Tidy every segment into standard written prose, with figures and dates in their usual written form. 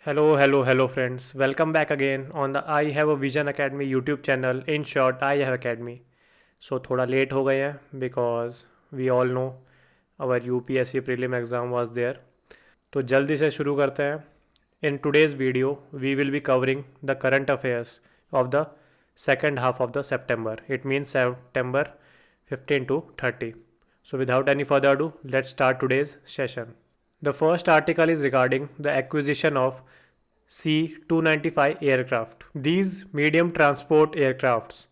Hello friends. Welcome back again on the I Have a Vision Academy YouTube channel. In short, I Have Academy. So थोड़ा late हो गए हैं because we all know our UPSC prelim exam was there. तो जल्दी से शुरू करते हैं. In today's video, we will be covering the current affairs of the second half of the September. It means September 15 to 30. So without any further ado, let's start today's session. The first article is regarding the acquisition of C-295 aircraft. These medium transport aircrafts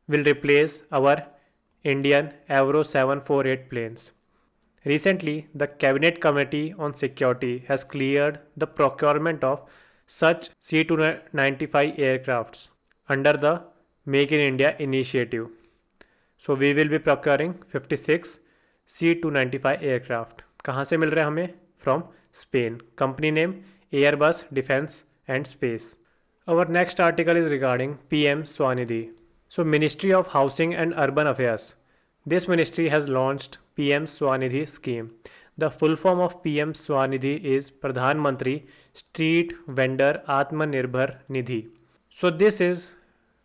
will replace our Indian Avro 748 planes. Recently, the Cabinet Committee on Security has cleared the procurement of such C-295 aircrafts under the Make in India initiative. So we will be procuring 56 C-295 aircraft. कहाँ से मिल रहे हैं हमें? From Spain. Company name Airbus Defence and Space. Our next article is regarding PM Swanidhi. So Ministry of Housing and Urban Affairs. This ministry has launched PM Swanidhi scheme. The full form of PM Swanidhi is Pradhan Mantri Street Vendor Atmanirbhar Nidhi. So this is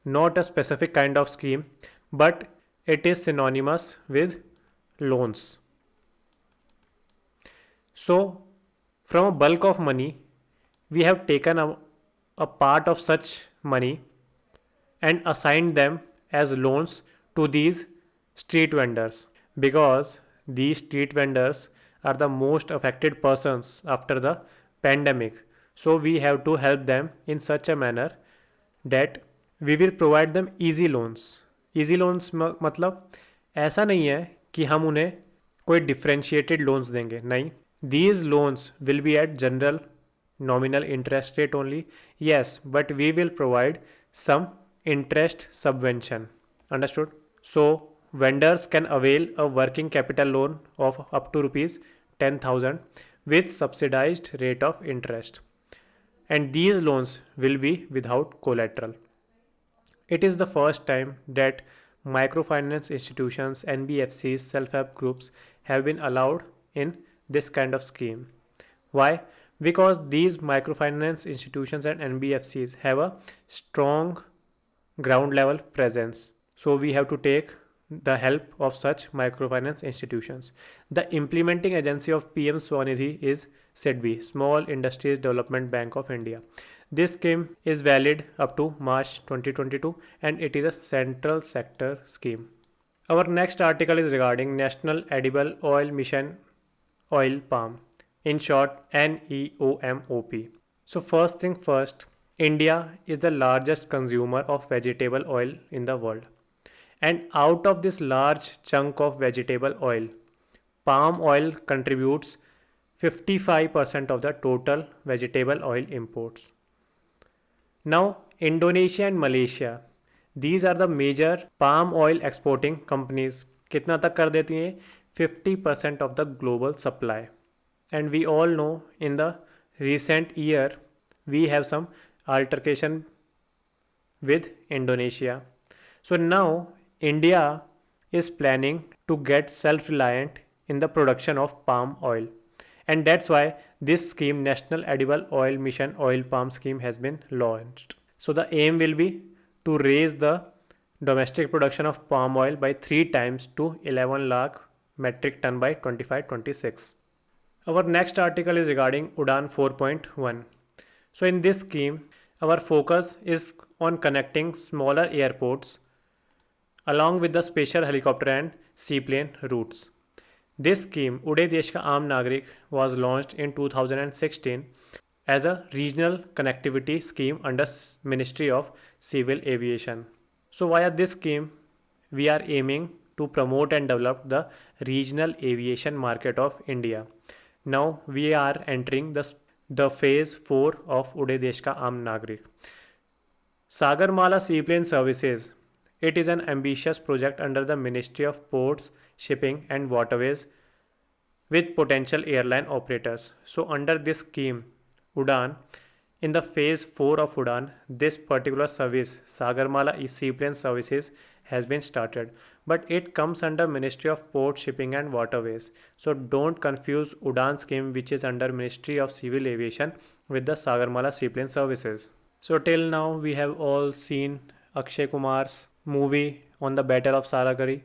not a specific kind of scheme, but it is synonymous with loans. So from a bulk of money, we have taken a part of such money and assigned them as loans to these street vendors, because these street vendors are the most affected persons after the pandemic. So we have to help them in such a manner that we will provide them easy loans. easy loans मतलब ऐसा नहीं है कि हम उन्हें कोई differentiated loans देंगे, नहीं. These loans will be at general nominal interest rate only. Yes, but we will provide some interest subvention. Understood? So vendors can avail a working capital loan of up to rupees 10,000 with subsidized rate of interest. And these loans will be without collateral. It is the first time that microfinance institutions, NBFCs, self-help groups have been allowed in this kind of scheme. Why? Because these microfinance institutions and NBFCs have a strong ground level presence. So we have to take the help of such microfinance institutions. The implementing agency of PM Swanidhi is SIDBI, Small Industries Development Bank of India. This scheme is valid up to March 2022 and it is a central sector scheme. Our next article is regarding National Edible Oil Mission Oil Palm, in short NEOMOP. So first thing first, India is the largest consumer of vegetable oil in the world. And out of this large chunk of vegetable oil, palm oil contributes 55% of the total vegetable oil imports. Now, Indonesia and Malaysia, these are the major palm oil exporting companies. कितना तक कर देती हैं? 50% of the global supply. And we all know in the recent year we have some altercation with Indonesia. So now India is planning to get self-reliant in the production of palm oil, and that's why this scheme, National Edible Oil Mission Oil Palm Scheme, has been launched. So the aim will be to raise the domestic production of palm oil by 3 times to 11 lakh metric ton by 25-26. Our next article is regarding Udan 4.1. So in this scheme, our focus is on connecting smaller airports along with the special helicopter and seaplane routes. This scheme, Uday Desh Ka Aam Nagrik, was launched in 2016 as a regional connectivity scheme under Ministry of Civil Aviation. So via this scheme, we are aiming to promote and develop the regional aviation market of India. Now we are entering the phase 4 of Uday Desh Ka Aam Nagrik. Sagarmala Seaplane Services. It is an ambitious project under the Ministry of Ports, Shipping and Waterways with potential airline operators. So under this scheme, Udan, in the phase 4 of Udan, this particular service, Sagarmala Seaplane Services, has been started, but it comes under Ministry of Port, Shipping and Waterways. So don't confuse Udan scheme, which is under Ministry of Civil Aviation, with the Sagarmala seaplane services. So till now we have all seen Akshay Kumar's movie on the Battle of Saragari.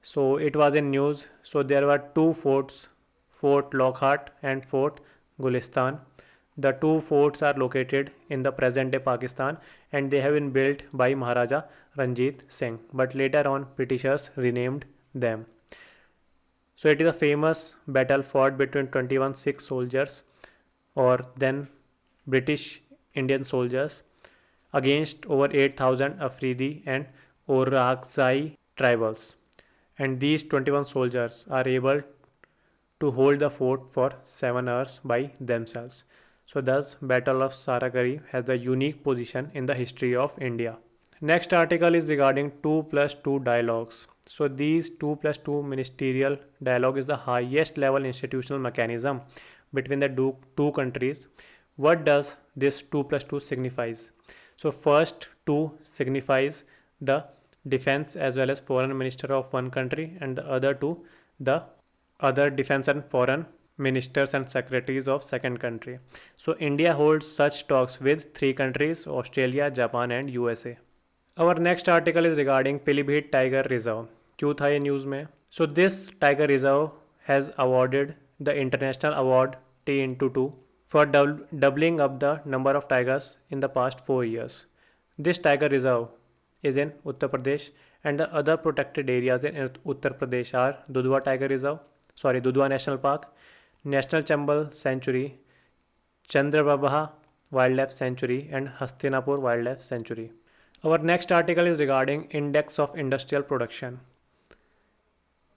So it was in news. So there were two forts, Fort Lockhart and Fort Gulistan. The two forts are located in the present day Pakistan and they have been built by Maharaja Ranjit Singh, but later on Britishers renamed them. So it is a famous battle fought between 21 Sikh soldiers or then British Indian soldiers against over 8,000 Afridi and Orakzai tribals. And these 21 soldiers are able to hold the fort for 7 hours by themselves. So thus Battle of Saragari has the unique position in the history of India. Next article is regarding 2+2 dialogues. So these 2+2 ministerial dialogue is the highest level institutional mechanism between the two countries. What does this 2+2 signifies? So first 2 signifies the defense as well as foreign minister of one country, and the other 2 the other defense and foreign ministers and secretaries of second country. So India holds such talks with 3 countries: Australia, Japan and USA. Our next article is regarding Pilibhit Tiger Reserve. क्यों था ये news में? So this tiger reserve has awarded the international award T into 2 for doubling up the number of tigers in the past 4 years. This tiger reserve is in Uttar Pradesh, and the other protected areas in Uttar Pradesh are Dudhwa National Park, National Chambal Sanctuary, Chandraprabha Wildlife Sanctuary and Hastinapur Wildlife Sanctuary. Our next article is regarding index of industrial production.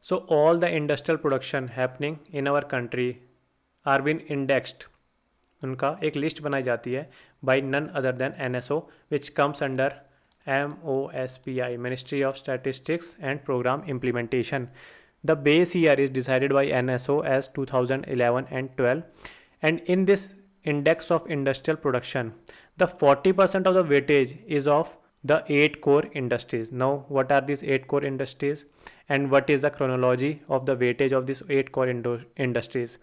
So all the industrial production happening in our country are being indexed. उनका एक list बनाई जाती है by none other than NSO, which comes under MOSPI, Ministry of Statistics and Program Implementation. The base year is decided by NSO as 2011 and 12, and in this index of industrial production, the 40% of the weightage is of the 8 core industries. Now, what are these 8 core industries and what is the chronology of the weightage of these 8 core industries?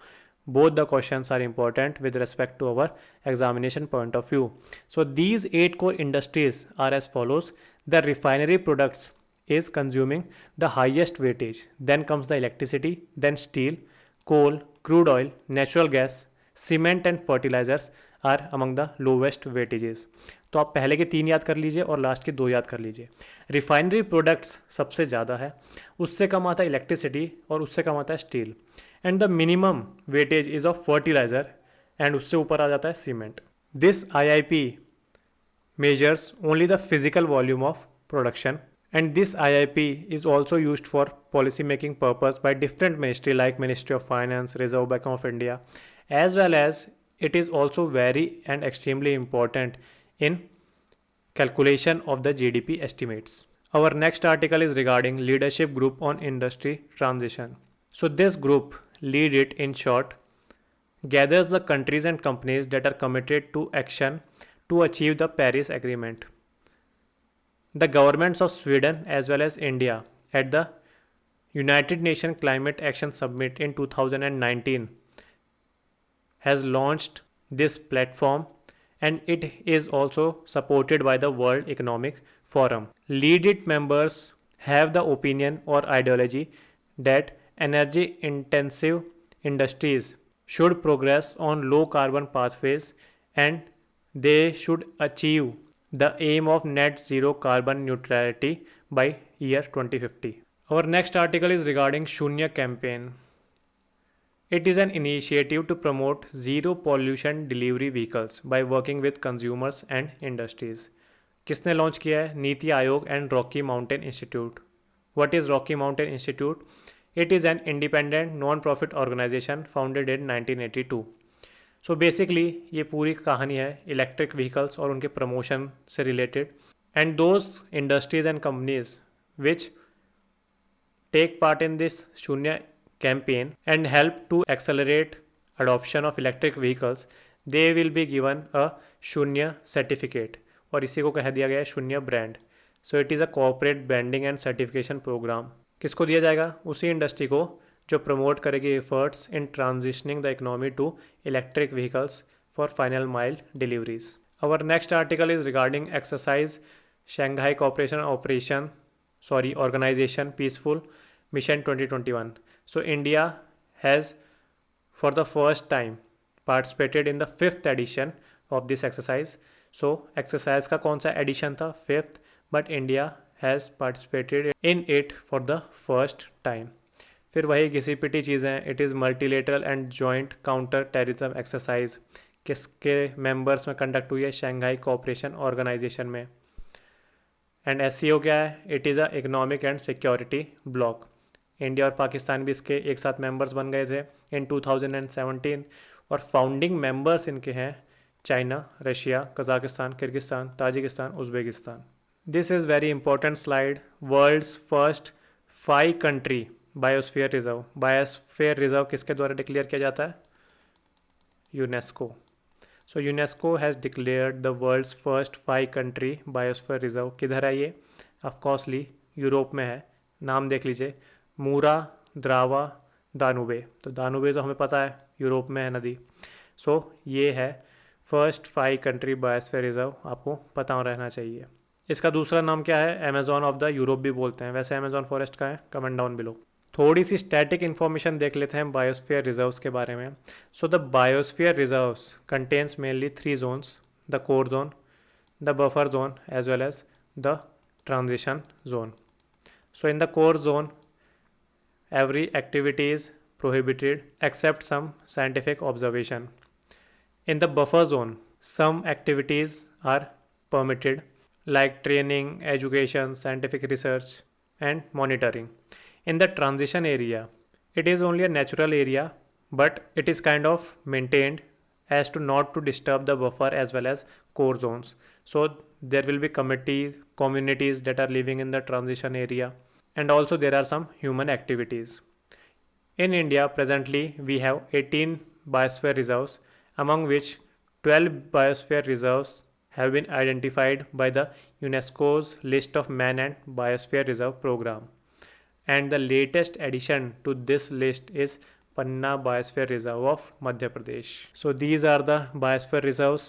Both the questions are important with respect to our examination point of view. So these 8 core industries are as follows. The refinery products is consuming the highest weightage. Then comes the electricity, then steel, coal, crude oil, natural gas, cement and fertilizers are among the lowest weightages. तो आप पहले के 3 याद कर लीजिए और last के 2 याद कर लीजिए. रिफाइनरी प्रोडक्ट्स सबसे ज़्यादा है, उससे कम आता है इलेक्ट्रिसिटी और उससे कम आता है steel. And the minimum weightage is of fertiliser and उससे ऊपर आ जाता है cement. This IIP measures only the physical volume of production, and this IIP is also used for policy making purpose by different ministry like Ministry of Finance, Reserve Bank of India, as well as it is also very and extremely important in calculation of the GDP estimates. Our next article is regarding leadership group on industry transition. So this group, lead it in short, gathers the countries and companies that are committed to action to achieve the Paris Agreement. The governments of Sweden as well as India at the United Nations Climate Action Summit in 2019 has launched this platform, and it is also supported by the World Economic Forum. Lead it members have the opinion or ideology that energy intensive industries should progress on low carbon pathways and they should achieve the aim of net zero carbon neutrality by year 2050. Our next article is regarding Shunya campaign. It is an initiative to promote zero pollution delivery vehicles by working with consumers and industries. किसने launch किया है? NITI Aayog and Rocky mountain institute. What is Rocky Mountain Institute? It is an independent non-profit organization founded in 1982. So basically ये पूरी कहानी है electric vehicles और उनके promotion से related, and those industries and companies which take part in this Shunya campaign and help to accelerate adoption of electric vehicles, they will be given a शून्य certificate और इसी को कह दिया गया है Shunya brand. So it is a corporate branding and certification programme. किसको दिया जाएगा? उसी इंडस्ट्री को जो प्रमोट करेगी efforts in transitioning the economy to electric vehicles for final mile deliveries. Our next article is regarding exercise Shanghai Organization Peaceful Mission 2021. So India has for the first time participated in the fifth edition of this exercise. So exercise का कौन सा edition था? Fifth, but India has participated in it for the first time. फिर वही घिसी पिटी चीज़ें, it is multilateral and joint counter terrorism exercise किसके members में conduct हुई है? शंघाई कोऑपरेशन ऑर्गेनाइजेशन में. एंड एससीओ क्या है? It is a economic and security block. India और पाकिस्तान भी इसके एक साथ मेंबर्स बन गए थे इन 2017 और फाउंडिंग मेंबर्स इनके हैं China, Russia, Kazakhstan, Kyrgyzstan, Tajikistan, Uzbekistan. This is very important slide. World's first 5 country biosphere reserve. Biosphere reserve किसके द्वारा डिक्लेयर किया जाता है? UNESCO. So UNESCO has declared the world's first 5 country biosphere reserve. किधर है ये? ऑफकोर्सली यूरोप में है. नाम देख लीजिए, मूरा, द्रावा, दानुबे. तो दानुबे तो हमें पता है यूरोप में है नदी. सो ये है फर्स्ट 5 कंट्री बायोस्फीयर रिजर्व, आपको पता रहना चाहिए. इसका दूसरा नाम क्या है? अमेजॉन ऑफ द यूरोप भी बोलते हैं. वैसे अमेजॉन फॉरेस्ट का है? Comment down below. थोड़ी सी स्टैटिक इन्फॉर्मेशन देख लेते हैं बायोस्फीयर रिजर्व्स के बारे में. So the biosphere reserves contains mainly 3 zones: the core zone, the buffer zone as well as the transition zone. So in the core zone every activity is prohibited except some scientific observation. In the buffer zone, some activities are permitted like training, education, scientific research and monitoring. In the transition area, it is only a natural area but it is kind of maintained as to not to disturb the buffer as well as core zones. So there will be communities that are living in the transition area, and also there are some human activities. In India presently we have 18 biosphere reserves, among which 12 biosphere reserves have been identified by the UNESCO's list of man and biosphere reserve program, and the latest addition to this list is Panna Biosphere Reserve of Madhya Pradesh. So these are the biosphere reserves.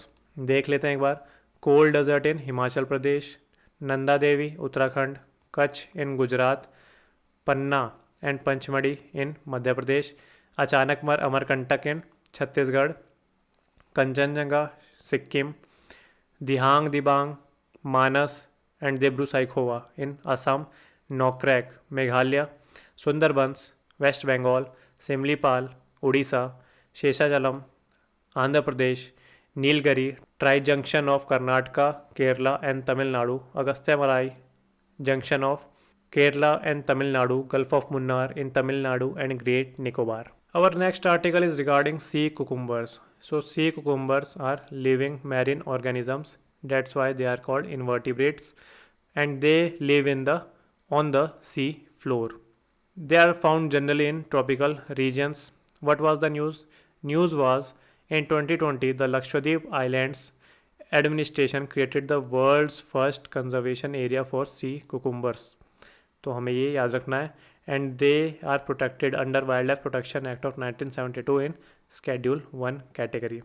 देख लेते हैं एक बार. Cold desert in Himachal Pradesh, Nanda Devi Uttarakhand, Kutch in Gujarat, Panna and Pachmarhi in Madhya Pradesh, Achanakmar Amarkantak in Chhattisgarh, Kanchenjunga Sikkim, Dihang Dibang, Manas and Dibru Saikhowa in Assam, Nokrek Meghalaya, Sundarbans West Bengal, Similipal Orissa, Seshachalam Andhra Pradesh, Nilgiri tri junction of Karnataka, Kerala and Tamil Nadu, Agasthyamalai junction of Kerala and Tamil Nadu, Gulf of Munnar in Tamil Nadu and Great Nicobar. Our next article is regarding sea cucumbers. So sea cucumbers are living marine organisms. That's why they are called invertebrates, and they live on the sea floor. They are found generally in tropical regions. What was the news? News was in 2020 the Lakshadweep Islands administration created the world's first conservation area for sea cucumbers. तो हमें ये याद रखना है. And they are protected under wild life protection act of 1972 in Schedule 1 category.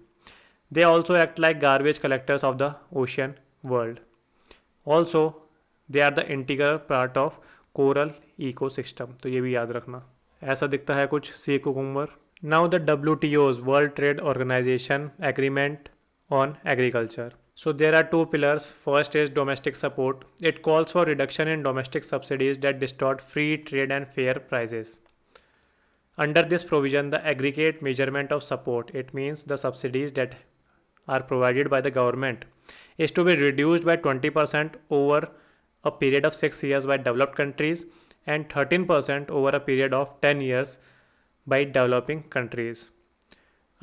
They also act like garbage collectors of the ocean world. Also they are the integral part of coral ecosystem. तो ये भी याद रखना. ऐसा दिखता है कुछ sea cucumber. Now the WTO's world trade organisation agreement on agriculture. So there are 2 pillars. First is domestic support. It calls for reduction in domestic subsidies that distort free trade and fair prices. Under this provision, the aggregate measurement of support, it means the subsidies that are provided by the government, is to be reduced by 20% over a period of 6 years by developed countries and 13% over a period of 10 years by developing countries.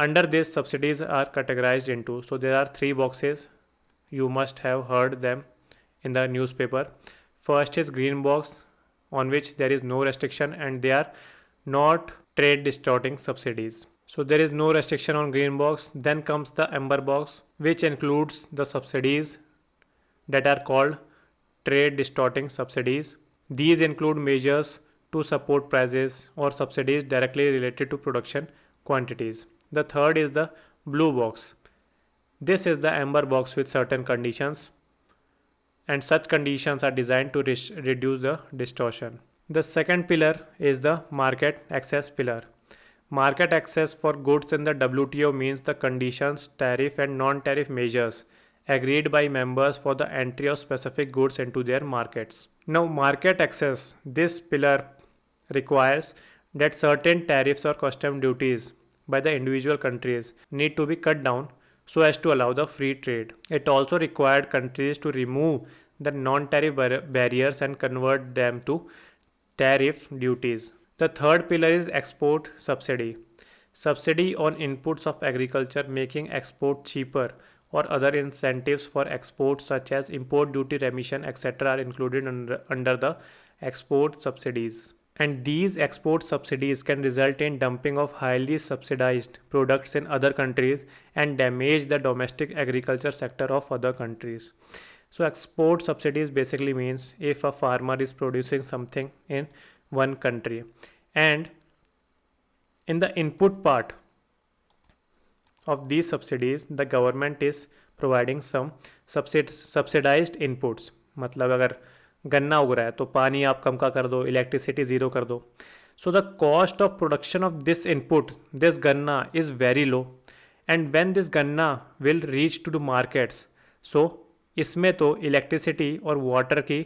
Under this, subsidies are categorized into, so there are 3 boxes. You must have heard them in the newspaper. First is green box, on which there is no restriction and they are not trade distorting subsidies. So there is no restriction on green box. Then comes the amber box, which includes the subsidies that are called trade distorting subsidies. These include measures to support prices or subsidies directly related to production quantities. The third is the blue box, This is the amber box with certain conditions, and such conditions are designed to reduce the distortion. The second pillar is the market access pillar. Market access for goods in the WTO means the conditions, tariff and non-tariff measures agreed by members for the entry of specific goods into their markets. Now, market access, this pillar requires that certain tariffs or custom duties by the individual countries need to be cut down so as to allow the free trade. It also required countries to remove the non-tariff barriers and convert them to tariff duties. The third pillar is export subsidy. Subsidy on inputs of agriculture, making export cheaper, or other incentives for exports such as import duty remission, etc., are included under the export subsidies. And these export subsidies can result in dumping of highly subsidized products in other countries and damage the domestic agriculture sector of other countries. So export subsidies basically means if a farmer is producing something in one country and in the input part of these subsidies the government is providing some subsidized inputs. मतलब अगर गन्ना उग रहा है तो पानी आप कम का कर दो, इलेक्ट्रिसिटी ज़ीरो कर दो. So the cost of production of this input, this ganna, is very low, and when this ganna will reach to the markets, so इसमें तो इलेक्ट्रिसिटी और वाटर की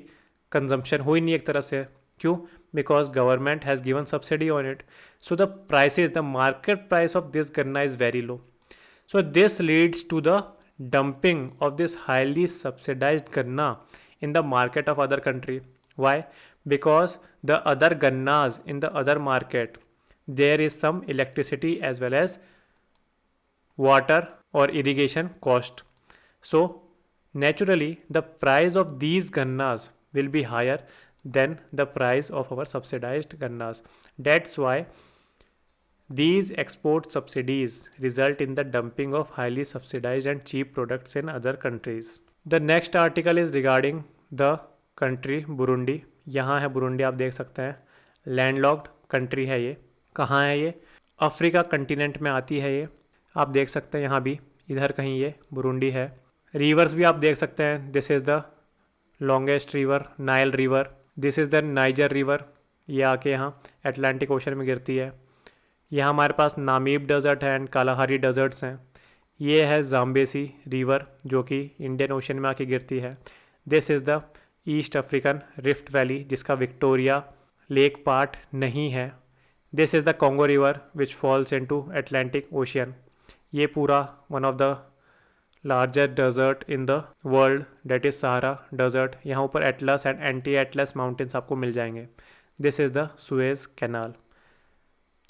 कंजम्पशन हो ही नहीं एक तरह से. क्यों? Because government has given subsidy on it. So the prices, the market price of this ganna is very low. So this leads to the dumping of this highly subsidized ganna in the market of other country. Why? Because the other gannas in the other market, there is some electricity as well as water or irrigation cost. So naturally the price of these gannas will be higher than the price of our subsidized gannas. That's why these export subsidies result in the dumping of highly subsidized and cheap products in other countries. The next article is regarding the country Burundi. यहाँ है Burundi, आप देख सकते हैं. Landlocked country है ये. कहाँ है ये? अफ्रीका कंटिनेंट में आती है ये. आप देख सकते हैं यहाँ भी, इधर कहीं ये बुरुंडी है. रिवर्स भी आप देख सकते हैं. This is the longest river, Nile river. This is the niger river. ये आके यहाँ अटलांटिक ओशन में गिरती है. यहाँ हमारे पास नामीब डेजर्ट है एंड कालाहारी डेजर्ट्स हैं. ये है जाम्बेसी रिवर जो कि इंडियन ओशन में आके गिरती है. This is the East African Rift Valley जिसका विक्टोरिया लेक पार्ट नहीं है. This is the Congo River which falls into Atlantic Ocean. ये पूरा one of the larger desert in the world, that is Sahara desert. यहाँ ऊपर Atlas and Anti Atlas mountains आपको मिल जाएंगे. This is the Suez Canal.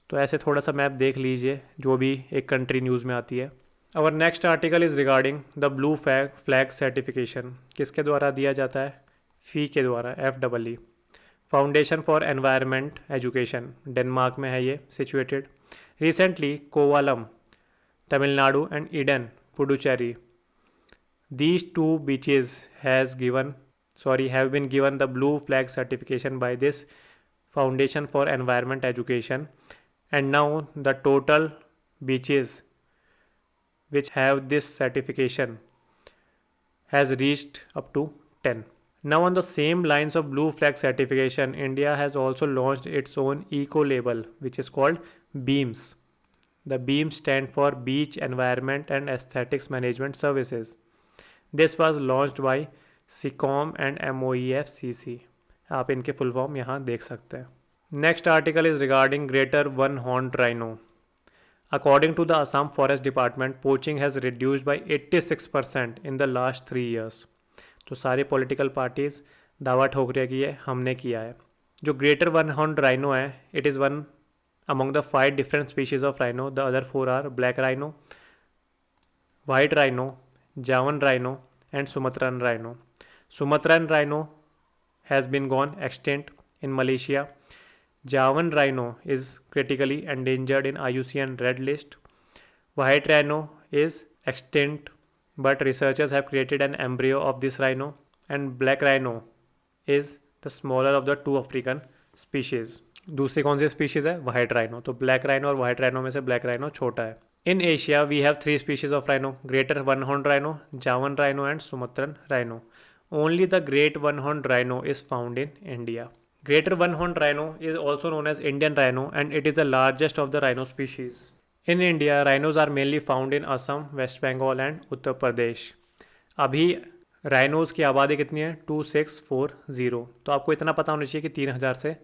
तो ऐसे थोड़ा सा मैप देख लीजिए जो भी एक कंट्री न्यूज़ में आती है. Our next article is regarding the blue flag certification. किसके द्वारा दिया जाता है? फी के द्वारा, FEE, foundation for environment education. Denmark में है ये situated. Recently Kovalam Tamil Nadu and Eden Puducherry, these two beaches have been given the blue flag certification by this Foundation for Environment Education, and now the total beaches which have this certification has reached up to 10. Now on the same lines of blue flag certification, India has also launched its own eco label which is called BEAMS. The BEAMS stand for Beach Environment and Aesthetics Management Services. This was launched by SICOM and MOEFCC. आप इनके full form यहाँ देख सकते हैं. Next article is regarding greater one-horned rhino. According to the Assam Forest Department, poaching has reduced by 86% in the last 3 years. तो सारे political parties दावा ठोक रही है कि ये हमने किया है. जो ग्रेटर वन हॉर्न राइनो है, it is one among the 5 different species of rhino. The other 4 are black rhino, white rhino, Javan rhino and Sumatran rhino. Sumatran rhino has been gone extinct in Malaysia. Javan rhino is critically endangered in IUCN Red List. White rhino is extinct, but researchers have created an embryo of this rhino. And black rhino is the smaller of the 2 African species. दूसरी कौन सी species है? White rhino. तो black rhino और white rhino में से black rhino छोटा है. In Asia, we have three species of rhino: greater one-horned rhino, Javan rhino, and Sumatran rhino. Only the great one-horned rhino is found in India. Greater one-horned rhino is also known as Indian rhino, and it is the largest of the rhino species. In India, rhinos are mainly found in Assam, West Bengal and Uttar Pradesh. अभी राइनोज़ की आबादी कितनी है? 2640। तो आपको इतना पता होना चाहिए कि 3000 से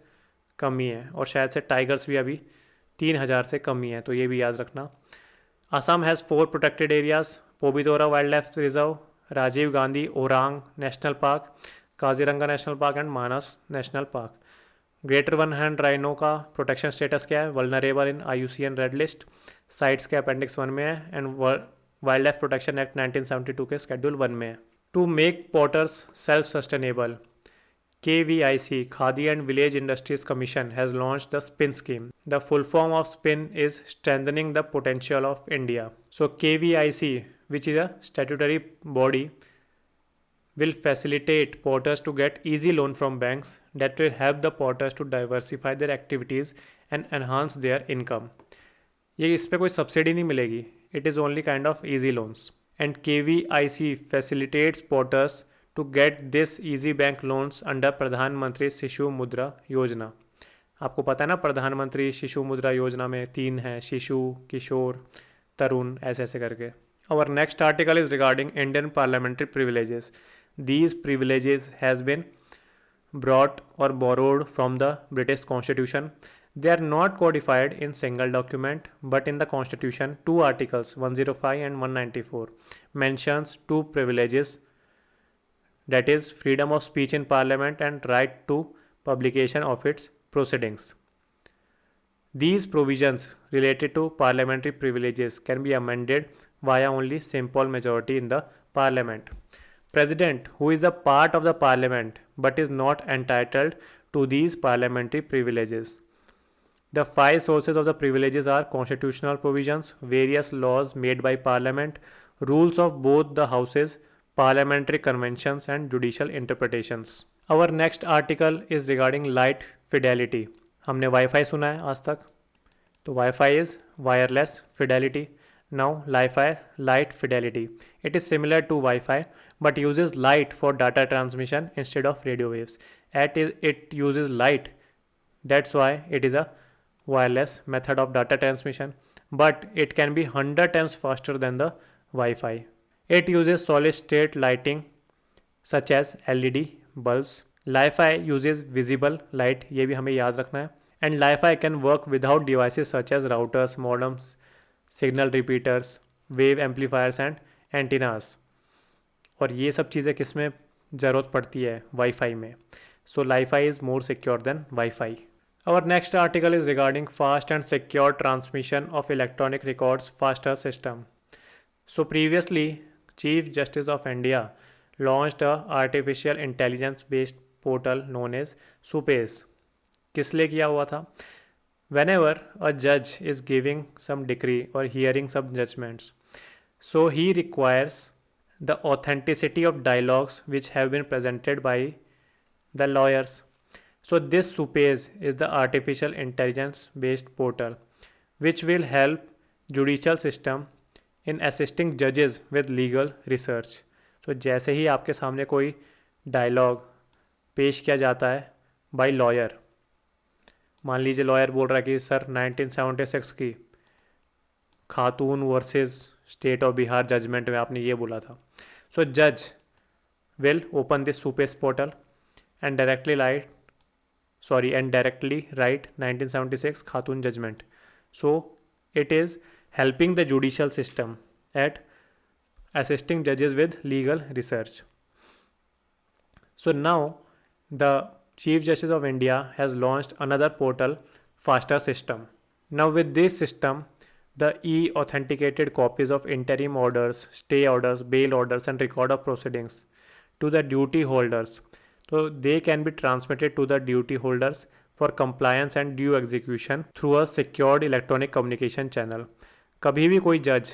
कम ही है, और शायद से टाइगर्स भी अभी 3000 से कम ही है, तो ये भी याद रखना। Assam has 4 protected areas: Pobitora wild life reserve, Rajiv Gandhi Orang national park, Kaziranga national park and Manas national park. Greater one horned rhino का प्रोटेक्शन स्टेटस क्या है? Vulnerable in IUCN red list, CITES के अपेंडिक्स 1 में है, and wild life protection act 1972 के schedule 1 में है। To make potters self sustainable, KVIC, Khadi and Village Industries Commission, has launched the SPIN scheme. The full form of SPIN is Strengthening the Potential of India. So KVIC, which is a statutory body, will facilitate potters to get easy loan from banks that will help the potters to diversify their activities and enhance their income. ये इस पे कोई subsidy नहीं मिलेगी, it is only kind of easy loans. And KVIC facilitates potters to get this easy bank loans under प्रधानमंत्री शिशु मुद्रा योजना। आपको पता है ना, प्रधानमंत्री शिशु मुद्रा योजना में 3 हैं: शिशु, किशोर, तरुण, ऐसे ऐसे करके। Our next article is regarding Indian parliamentary privileges. These privileges has been brought or borrowed from the British Constitution. They are not codified in single document, but in the Constitution, 2 articles 105 and 194 mentions 2 privileges, that is freedom of speech in parliament and right to publication of its proceedings. These provisions related to parliamentary privileges can be amended via only simple majority in the parliament. President, who is a part of the parliament but is not entitled to these parliamentary privileges. The 5 sources of the privileges are constitutional provisions, various laws made by parliament, rules of both the houses, parliamentary conventions and judicial interpretations. Our next article is regarding light fidelity. हमने wifi सुना है आज तक, तो wifi is wireless fidelity. Now light fidelity. It is similar to Wi-Fi but uses light for data transmission instead of radio waves. It uses light, that's why it is a wireless method of data transmission, but it can be 100 times faster than the Wi-Fi. It uses solid state lighting such as LED bulbs. Li-Fi uses visible light, ये भी हमें याद रखना है. And Li-Fi can work without devices such as routers, modems, signal repeaters, wave amplifiers and antennas. और ये सब चीज़ें किस में ज़रूरत पड़ती है? वाईफाई में. So Li-Fi is more secure than Wi-Fi. Our next article is regarding fast and secure transmission of electronic records faster system. So previously, Chief Justice of India launched a artificial intelligence based portal known as SUPACE. किस लिए किया हुआ था? Whenever a judge is giving some decree or hearing some judgments, so he requires the authenticity of dialogues which have been presented by the lawyers. So this SUPACE is the artificial intelligence based portal which will help judicial system in assisting judges with legal research. So जैसे ही आपके सामने कोई dialogue पेश किया जाता है bye lawyer, मान लीजिए लॉयर बोल रहा है कि सर 1976 की Khatoon versus state of Bihar judgement में आपने ये बोला था. सो जज will open this SUPACE portal and directly write 1976 Khatoon judgement. So it is helping the judicial system at assisting judges with legal research. So now the Chief Justice of India has launched another portal, Faster System. Now with this system, the e-authenticated copies of interim orders, stay orders, bail orders and record of proceedings to the duty holders. So they can be transmitted to the duty holders for compliance and due execution through a secured electronic communication channel. कभी भी कोई जज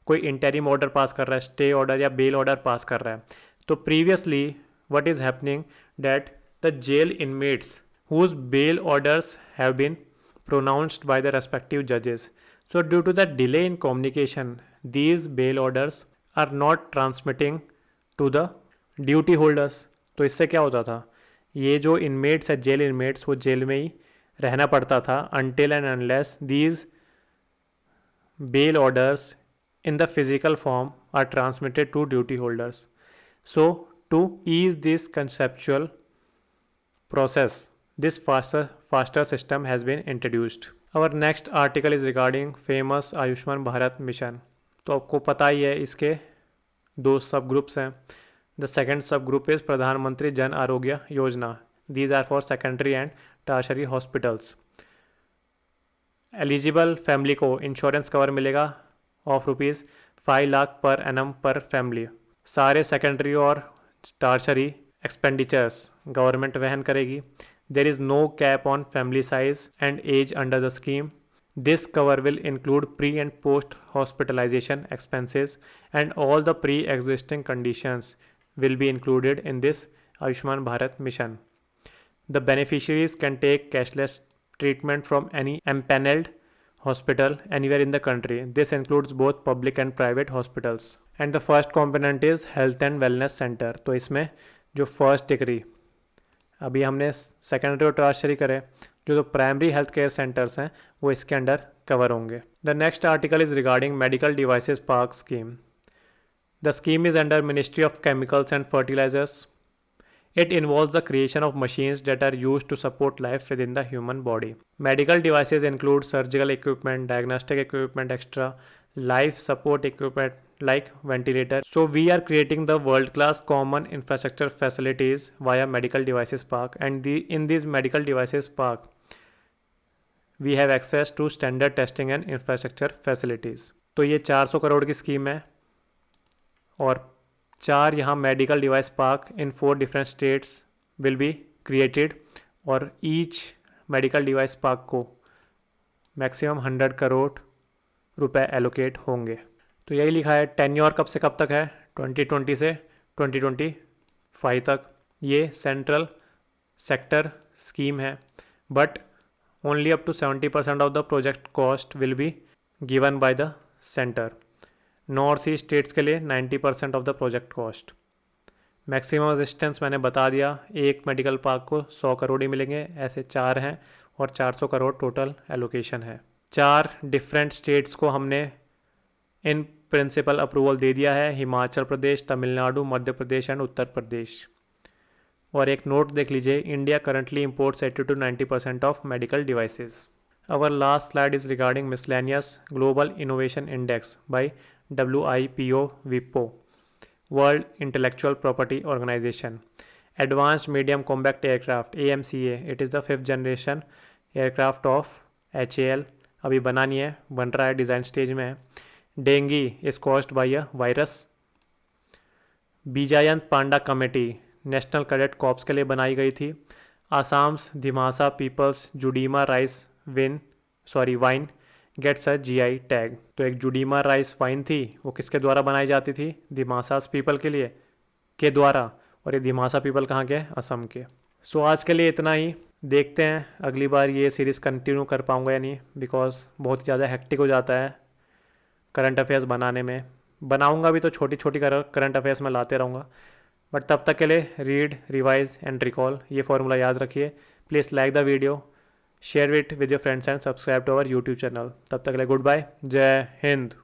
कोई interim order पास कर रहा है, stay order या बेल ऑर्डर पास कर रहा है, तो previously what is happening that the jail inmates whose bail orders have been pronounced by the respective जजेस, So due to the delay in communication, these bail orders are not transmitting to the duty holders. तो इससे क्या होता था, ये जो inmates है, jail inmates, वो जेल में ही रहना पड़ता था until and unless these bail orders in the physical form are transmitted to duty holders. So to ease this conceptual process, this faster system has been introduced. Our next article is regarding famous Ayushman Bharat mission. तो आपको पता ही है इसके दो sub groups हैं. The second sub group is Pradhan Mantri Jan Arogya Yojana. These are for secondary and tertiary hospitals. Eligible family को insurance cover मिलेगा of ₹5 lakh per annum पर फैमिली. सारे सेकेंडरी और टर्शरी एक्सपेंडिचर्स गवर्नमेंट वहन करेगी. There is no cap on family size and age under the scheme. This cover will include pre and post hospitalisation expenses and all the pre existing conditions will be included in this Ayushman Bharat mission. The beneficiaries can take cashless treatment from any empaneled hospital anywhere in the country. This includes both public and private hospitals. And the first component is health and wellness center. तो इसमें जो first degree, अभी हमने secondary और tertiary करे, जो primary health care centres हैं वो इसके अंडर कवर होंगे. The next article is regarding medical devices park scheme. The scheme is under Ministry of Chemicals and Fertilizers. It involves the creation of machines that are used to support life within the human body. Medical devices include surgical equipment, diagnostic equipment, extra life support equipment like ventilator. So we are creating the world-class common infrastructure facilities via Medical Devices Park, and in these Medical Devices Park, we have access to standard testing and infrastructure facilities. तो ये 400 करोड़ की scheme है और 4 यहाँ medical device park in 4 different states will be created और each medical device park को maximum 100 crore रुपए allocate होंगे. तो यही लिखा है. टेन्योर कब से कब तक है? 2020 से 2025 तक. ये सेंट्रल सेक्टर स्कीम है but only up to 70% of the project cost will be given by the centre. North east states के लिए 90% of the project cost. Maximum assistance मैंने बता दिया. एक मेडिकल पार्क को 100 करोड़ ही मिलेंगे. ऐसे 4 हैं और 400 करोड़ टोटल एलोकेशन है. 4 डिफरेंट स्टेट्स को हमने इन प्रिंसिपल अप्रूवल दे दिया है. हिमाचल प्रदेश, तमिलनाडु, मध्य प्रदेश एंड उत्तर प्रदेश. और एक नोट देख लीजिए, India currently imports 80 to 90% of medical devices. Our last slide is regarding miscellaneous global innovation index by WIPO WIPO, World Intellectual Property Organization. Advanced Medium Combat Aircraft AMCA. It is the 5th generation aircraft of HAL. अभी बना नहीं है, बन रहा है, design stage में है. Dengue is caused by a virus. Baijayant Panda committee national cadet corps के लिए बनाई गई थी. Assam's Dimasa people's Judima rice wine gets a GI टैग. तो एक जुडीमा राइस वाइन थी, वो किसके द्वारा बनाई जाती थी? दिमासास पीपल के लिए के द्वारा. और ये दिमासा पीपल कहाँ के? असम के. सो आज के लिए इतना ही. देखते हैं अगली बार ये सीरीज़ कंटिन्यू कर पाऊँगा या नहीं, बिकॉज बहुत ज़्यादा हेक्टिक हो जाता है करंट अफेयर्स बनाने में. बनाऊँगा भी तो छोटी छोटी करंट अफेयर्स में लाते रहूँगा. बट तब तक के लिए रीड, रिवाइज एंड रिकॉल, ये फॉर्मूला याद रखिए. Please like the video, share it with your friends and subscribe to our YouTube channel. तब तक के लिए गुड बाय. जय हिंद.